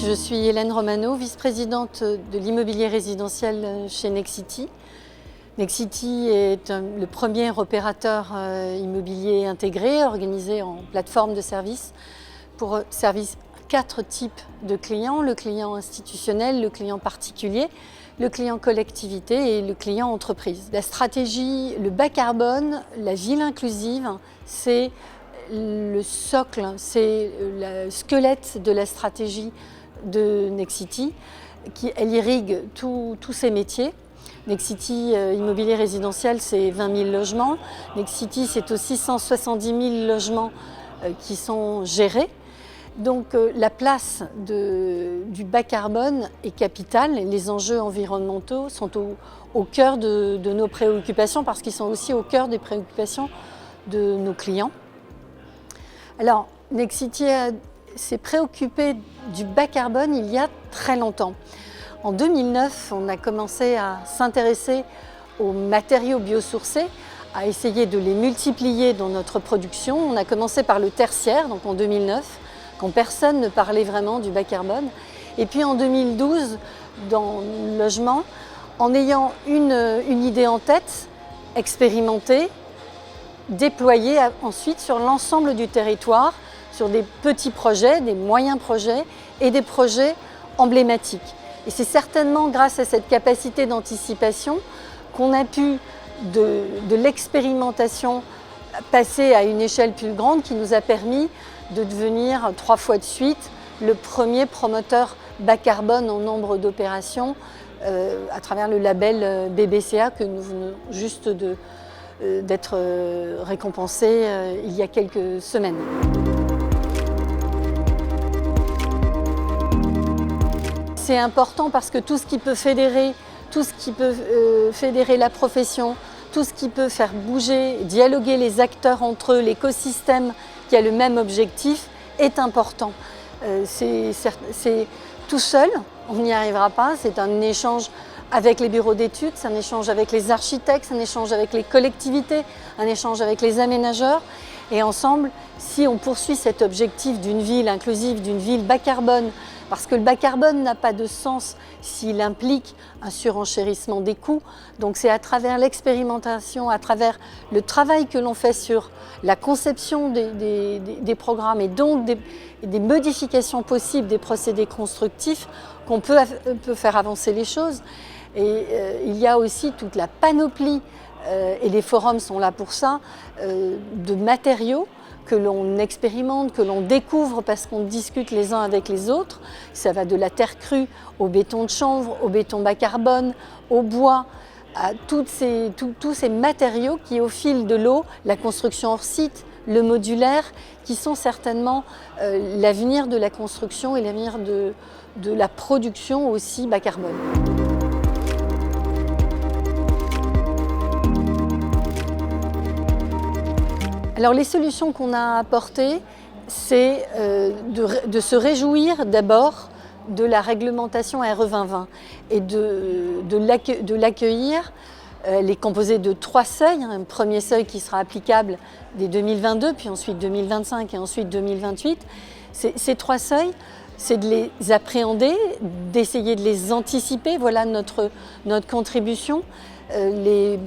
Je suis Hélène Romano, vice-présidente de l'immobilier résidentiel chez Nexity. Nexity est le premier opérateur immobilier intégré, organisé en plateforme de services pour servir 4 types de clients: le client institutionnel, le client particulier, le client collectivité et le client entreprise. La stratégie, le bas carbone, la ville inclusive, c'est le socle, c'est le squelette de la stratégie de Nexity. Elle irrigue tous ces métiers. Nexity immobilier résidentiel, c'est 20 000 logements. Nexity, c'est aussi 170 000 logements qui sont gérés. Donc la place du bas carbone est capitale. Les enjeux environnementaux sont au cœur de nos préoccupations, parce qu'ils sont aussi au cœur des préoccupations de nos clients. Alors, Nexity s'est préoccupé du bas carbone il y a très longtemps. En 2009, on a commencé à s'intéresser aux matériaux biosourcés, à essayer de les multiplier dans notre production. On a commencé par le tertiaire, donc en 2009, quand personne ne parlait vraiment du bas carbone. Et puis en 2012, dans le logement, en ayant une idée en tête, expérimentée, déployée ensuite sur l'ensemble du territoire, sur des petits projets, des moyens projets et des projets emblématiques. Et c'est certainement grâce à cette capacité d'anticipation qu'on a pu, de l'expérimentation, passer à une échelle plus grande, qui nous a permis de devenir 3 fois de suite le premier promoteur bas carbone en nombre d'opérations à travers le label BBCA que nous venons juste d'être récompensés il y a quelques semaines. C'est important parce que tout ce qui peut fédérer, fédérer la profession, tout ce qui peut faire bouger, dialoguer les acteurs entre eux, l'écosystème qui a le même objectif, est important. C'est tout seul, on n'y arrivera pas, c'est un échange avec les bureaux d'études, c'est un échange avec les architectes, c'est un échange avec les collectivités, un échange avec les aménageurs. Et ensemble, si on poursuit cet objectif d'une ville inclusive, d'une ville bas carbone, parce que le bas carbone n'a pas de sens s'il implique un surenchérissement des coûts. Donc c'est à travers l'expérimentation, à travers le travail que l'on fait sur la conception des programmes et donc des modifications possibles des procédés constructifs qu'on peut faire avancer les choses. Et il y a aussi toute la panoplie, et les forums sont là pour ça, de matériaux que l'on expérimente, que l'on découvre parce qu'on discute les uns avec les autres. Ça va de la terre crue au béton de chanvre, au béton bas carbone, au bois, à tous ces matériaux qui, au fil de l'eau, la construction hors site, le modulaire, qui sont certainement l'avenir de la construction et l'avenir de la production aussi bas carbone. Alors les solutions qu'on a apportées, c'est de se réjouir d'abord de la réglementation RE 2020 et de l'accueillir. Elle est composée de 3 seuils, un premier seuil qui sera applicable dès 2022, puis ensuite 2025 et ensuite 2028. Ces 3 seuils, c'est de les appréhender, d'essayer de les anticiper, voilà notre contribution. Les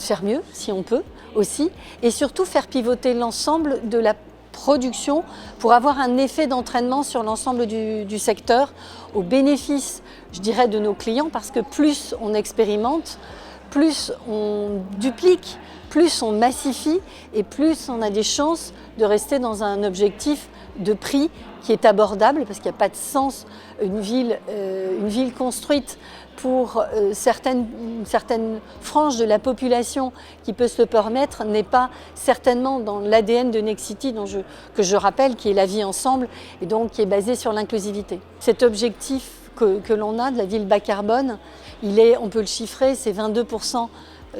faire mieux si on peut aussi, et surtout faire pivoter l'ensemble de la production pour avoir un effet d'entraînement sur l'ensemble du secteur au bénéfice, je dirais, de nos clients, parce que plus on expérimente, plus on duplique, plus on massifie et plus on a des chances de rester dans un objectif de prix qui est abordable, parce qu'il n'y a pas de sens une ville construite pour certaines franges de la population qui peut se le permettre n'est pas certainement dans l'ADN de Nexity, que je rappelle, qui est la vie ensemble et donc qui est basé sur l'inclusivité. Cet objectif que l'on a de la ville bas carbone, on peut le chiffrer, c'est 22%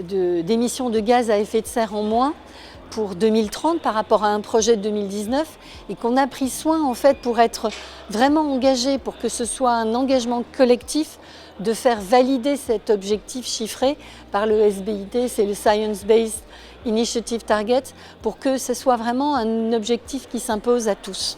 d'émissions de gaz à effet de serre en moins pour 2030 par rapport à un projet de 2019, et qu'on a pris soin en fait pour être vraiment engagé, pour que ce soit un engagement collectif, de faire valider cet objectif chiffré par le SBIT, c'est le Science Based Initiative Target, pour que ce soit vraiment un objectif qui s'impose à tous.